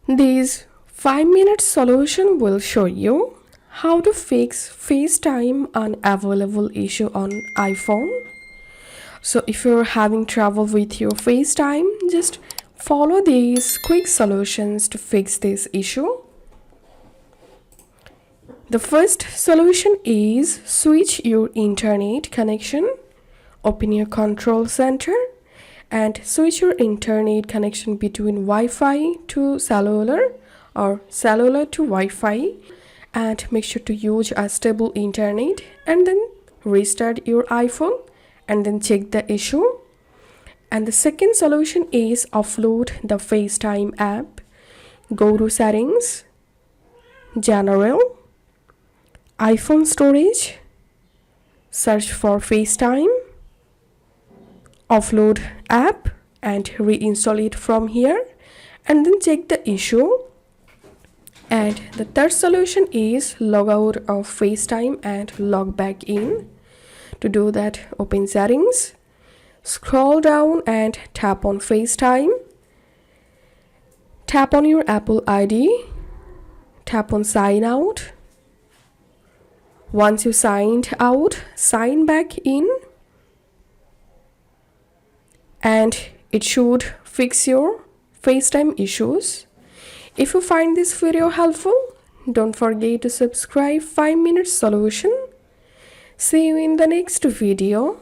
This 5-minute solution will show you how to fix Facetime Unavailable issue on iPhone. So if you're having trouble with your FaceTime, just follow these quick solutions to fix this issue. The first solution is switch your internet connection. Open your control center and switch your internet connection between Wi-Fi to cellular or cellular to Wi-Fi, and make sure to use a stable internet, and then restart your iPhone and then check the issue. And the second solution is offload the FaceTime app. Go to settings, general, iPhone storage, search for FaceTime, offload app and reinstall it from here, and then check the issue. And the third solution is log out of FaceTime and log back in. To do that, open settings, scroll down and tap on FaceTime, tap on your Apple ID, tap on sign out. Once you signed out, sign back in, and it should fix your FaceTime issues. If you find this video helpful, don't forget to subscribe 5-minute solution. See you in the next video.